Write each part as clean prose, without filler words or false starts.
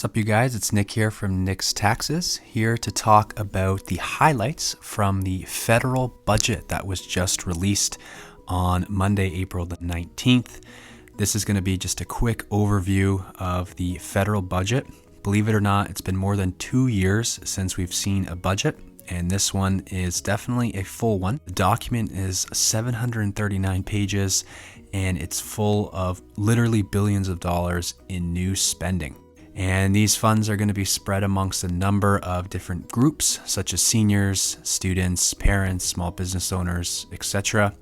What's up, you guys? It's Nick here from Nick's Taxes, here to talk about the highlights from the federal budget that was just released on Monday, April the 19th. This is going to be just a quick overview of the federal budget. Believe it or not, it's been more than 2 years since we've seen a budget, and this one is definitely a full one. The document is 739 pages, and it's full of literally billions of dollars in new spending. And these funds are going to be spread amongst a number of different groups, such as seniors, students, parents, small business owners, etc.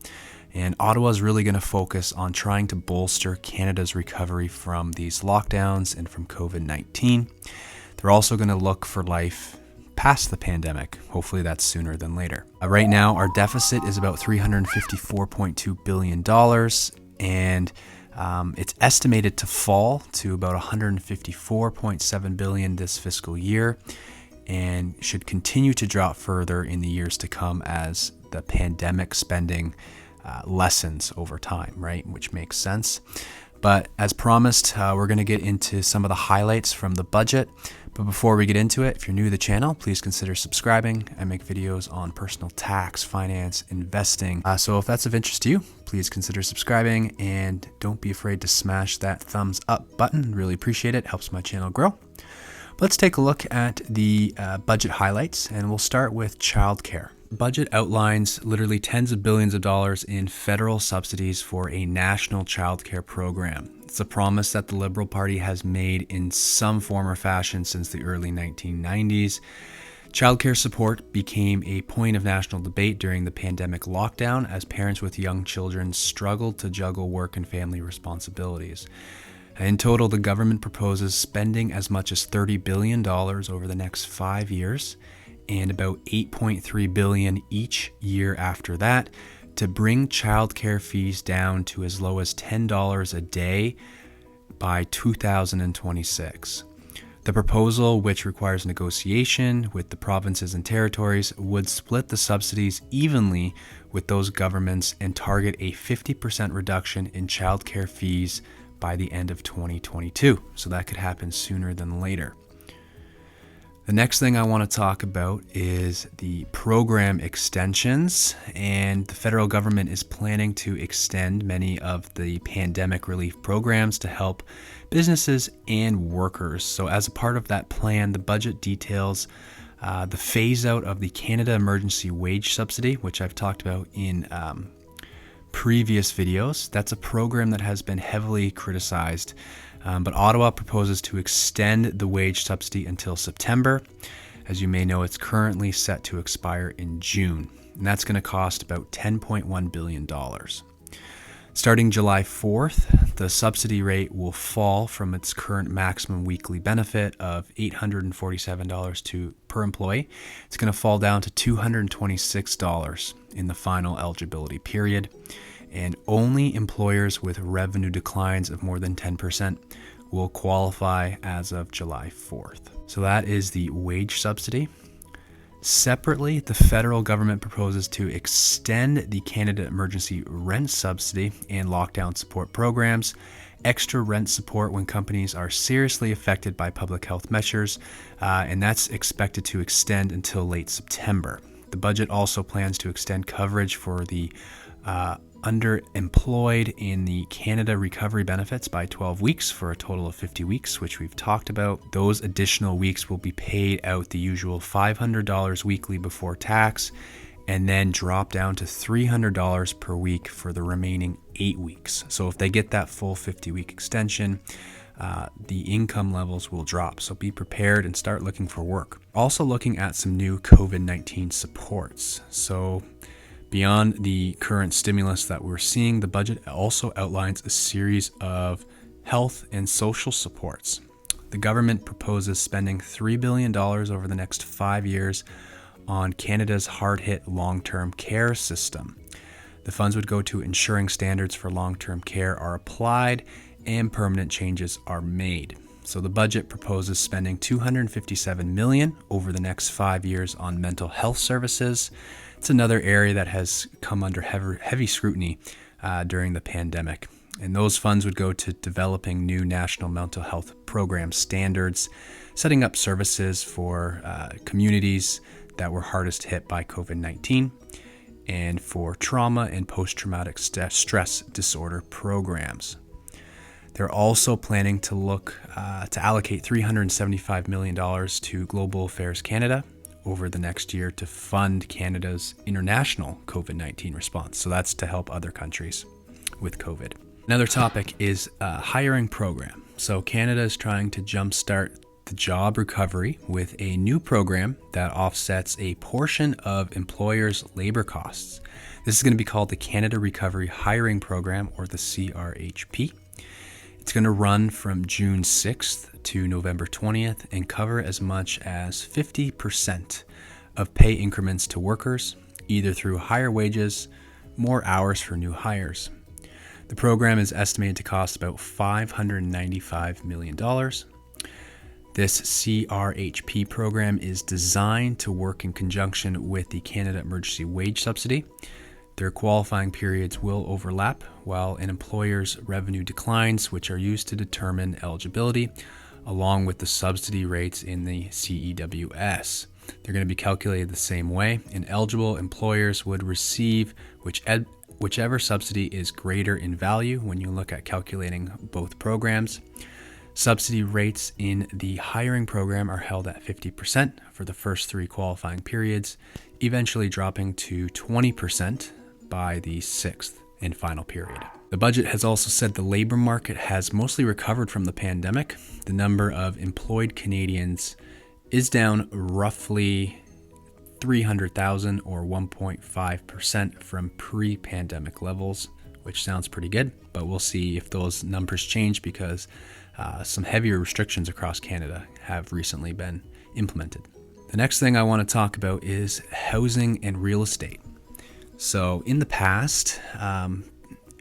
And Ottawa is really going to focus on trying to bolster Canada's recovery from these lockdowns and from COVID-19. They're also going to look for life past the pandemic. Hopefully that's sooner than later. Right now, our deficit is about $354.2 billion, and it's estimated to fall to about $154.7 billion this fiscal year, and should continue to drop further in the years to come as the pandemic spending lessens over time, right? Which makes sense. But as promised, we're going to get into some of the highlights from the budget. But before we get into it, if you're new to the channel, please consider subscribing. I make videos on personal tax, finance, investing. So if that's of interest to you, please consider subscribing, and don't be afraid to smash that thumbs up button. Really appreciate it. Helps my channel grow. But let's take a look at the budget highlights, and we'll start with childcare. Budget outlines literally tens of billions of dollars in federal subsidies for a national childcare program. It's a promise that the Liberal Party has made in some form or fashion since the early 1990s. Childcare support became a point of national debate during the pandemic lockdown as parents with young children struggled to juggle work and family responsibilities. In total, the government proposes spending as much as $30 billion over the next 5 years, and about $8.3 billion each year after that, to bring childcare fees down to as low as $10 a day by 2026. The proposal, which requires negotiation with the provinces and territories, would split the subsidies evenly with those governments and target a 50% reduction in childcare fees by the end of 2022. So that could happen sooner than later. The next thing I want to talk about is the program extensions, and the federal government is planning to extend many of the pandemic relief programs to help businesses and workers. So as a part of that plan, the budget details the phase out of the Canada Emergency Wage Subsidy, which I've talked about in previous videos. That's a program that has been heavily criticized. But Ottawa proposes to extend the wage subsidy until September. As you may know, it's currently set to expire in June, and that's going to cost about $10.1 billion. Starting July 4th, the subsidy rate will fall from its current maximum weekly benefit of $847 per employee. It's going to fall down to $226 in the final eligibility period. And only employers with revenue declines of more than 10% will qualify as of July 4th. So that is the wage subsidy. Separately, the federal government proposes to extend the Canada Emergency Rent Subsidy and lockdown support programs, extra rent support when companies are seriously affected by public health measures, and that's expected to extend until late September. The budget also plans to extend coverage for the underemployed in the Canada Recovery Benefits by 12 weeks for a total of 50 weeks, which we've talked about. Those additional weeks will be paid out the usual $500 weekly before tax, and then drop down to $300 per week for the remaining 8 weeks. So if they get that full 50-week extension, the income levels will drop. So be prepared and start looking for work. Also looking at some new COVID-19 supports. So beyond the current stimulus that we're seeing, the budget also outlines a series of health and social supports. The government proposes spending $3 billion over the next 5 years on Canada's hard-hit long-term care system. The funds would go to ensuring standards for long-term care are applied and permanent changes are made. So the budget proposes spending $257 million over the next 5 years on mental health services. It's another area that has come under heavy scrutiny during the pandemic. And those funds would go to developing new national mental health program standards, setting up services for communities that were hardest hit by COVID-19, and for trauma and post-traumatic stress disorder programs. They're also planning to look to allocate $375 million to Global Affairs Canada over the next year to fund Canada's international COVID-19 response. So that's to help other countries with COVID. Another topic is a hiring program. So Canada is trying to jumpstart the job recovery with a new program that offsets a portion of employers' labor costs. This is going to be called the Canada Recovery Hiring Program, or the CRHP. It's going to run from June 6th to November 20th and cover as much as 50% of pay increments to workers, either through higher wages, more hours for new hires. The program is estimated to cost about $595 million. This CRHP program is designed to work in conjunction with the Canada Emergency Wage Subsidy. Their qualifying periods will overlap while an employer's revenue declines, which are used to determine eligibility, along with the subsidy rates in the CEWS. They're going to be calculated the same way, and eligible employers would receive whichever subsidy is greater in value when you look at calculating both programs. Subsidy rates in the hiring program are held at 50% for the first 3 qualifying periods, eventually dropping to 20% by the 6th and final period. The budget has also said the labor market has mostly recovered from the pandemic. The number of employed Canadians is down roughly 300,000 or 1.5% from pre-pandemic levels, which sounds pretty good, but we'll see if those numbers change because some heavier restrictions across Canada have recently been implemented. The next thing I want to talk about is housing and real estate. So in the past,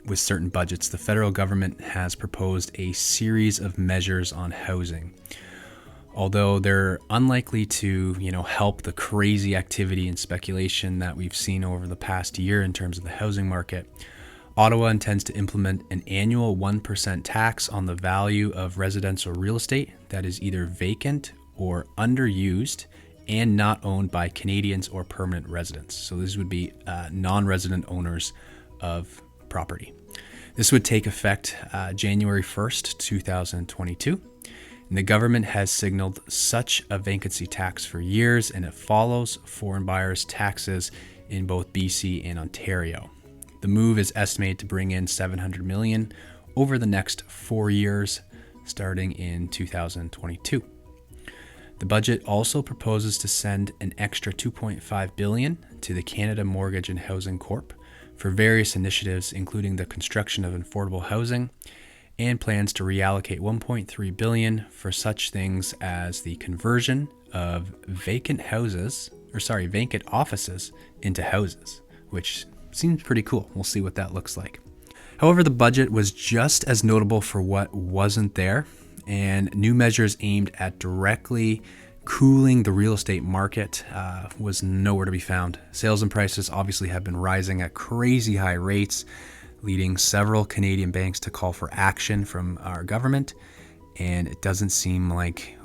with certain budgets, the federal government has proposed a series of measures on housing. Although they're unlikely to, help the crazy activity and speculation that we've seen over the past year in terms of the housing market, Ottawa intends to implement an annual 1% tax on the value of residential real estate that is either vacant or underused and not owned by Canadians or permanent residents. So this would be non-resident owners of property. This would take effect January 1st, 2022. And the government has signaled such a vacancy tax for years, and it follows foreign buyers' taxes in both BC and Ontario. The move is estimated to bring in $700 million over the next 4 years, starting in 2022. The budget also proposes to send an extra $2.5 billion to the Canada Mortgage and Housing Corp for various initiatives, including the construction of affordable housing, and plans to reallocate $1.3 billion for such things as the conversion of vacant offices into houses, which seems pretty cool. We'll see what that looks like. However, the budget was just as notable for what wasn't there, and new measures aimed at directly cooling the real estate market was nowhere to be found. Sales and prices obviously have been rising at crazy high rates, leading several Canadian banks to call for action from our government, and it doesn't seem like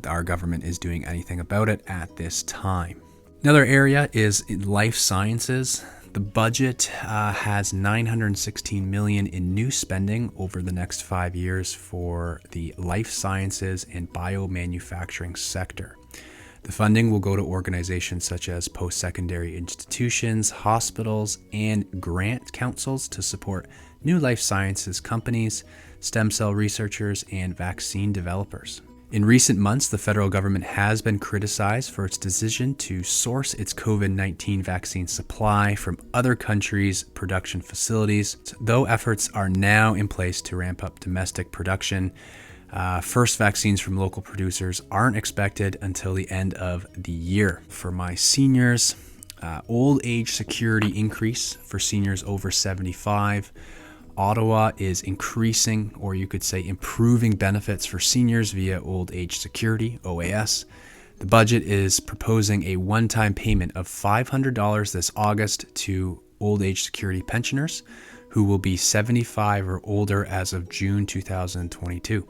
our government is doing anything about it at this time. Another area is in life sciences. The budget has $916 million in new spending over the next 5 years for the life sciences and biomanufacturing sector. The funding will go to organizations such as post-secondary institutions, hospitals, and grant councils to support new life sciences companies, stem cell researchers, and vaccine developers. In recent months, the federal government has been criticized for its decision to source its COVID-19 vaccine supply from other countries' production facilities. Though efforts are now in place to ramp up domestic production, first vaccines from local producers aren't expected until the end of the year. For my seniors, old age security increase for seniors over 75. Ottawa is increasing, or you could say improving, benefits for seniors via Old Age Security, OAS. The budget is proposing a one-time payment of $500 this August to Old Age Security pensioners who will be 75 or older as of June 2022.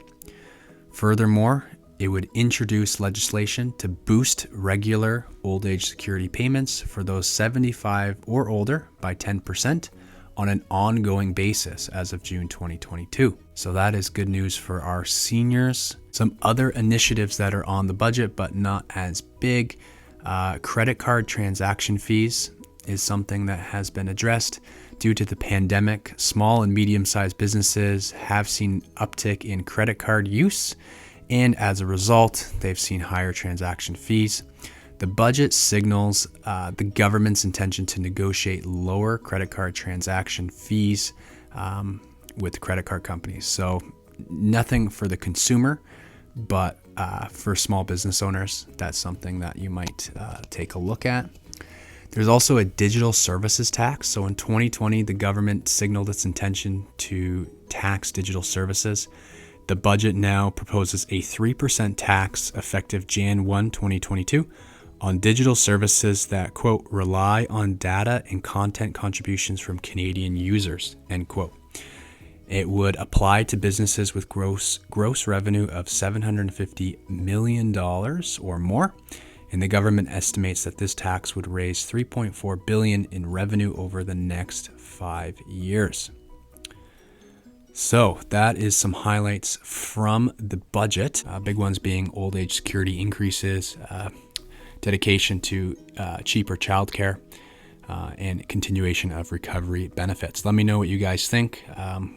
Furthermore, it would introduce legislation to boost regular old age security payments for those 75 or older by 10% on an ongoing basis as of June 2022. So that is good news for our seniors. Some other initiatives that are on the budget but not as big. Credit card transaction fees is something that has been addressed. Due to the pandemic, small and medium-sized businesses have seen uptick in credit card use, and as a result, they've seen higher transaction fees. The budget signals the government's intention to negotiate lower credit card transaction fees with credit card companies. So nothing for the consumer, but for small business owners, that's something that you might take a look at. There's also a digital services tax. So in 2020, the government signaled its intention to tax digital services. The budget now proposes a 3% tax effective Jan 1, 2022 on digital services that, quote, rely on data and content contributions from Canadian users, end quote. It would apply to businesses with gross revenue of $750 million or more. And the government estimates that this tax would raise $3.4 billion in revenue over the next 5 years. So that is some highlights from the budget. Big ones being old age security increases, dedication to cheaper childcare, and continuation of recovery benefits. Let me know what you guys think,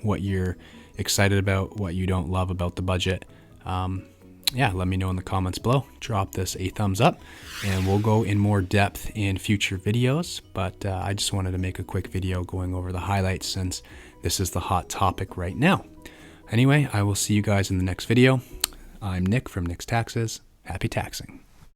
what you're excited about, what you don't love about the budget. Let me know in the comments below. Drop this a thumbs up, and we'll go in more depth in future videos. But I just wanted to make a quick video going over the highlights since this is the hot topic right now. Anyway, I will see you guys in the next video. I'm Nick from Nick's Taxes. Happy taxing.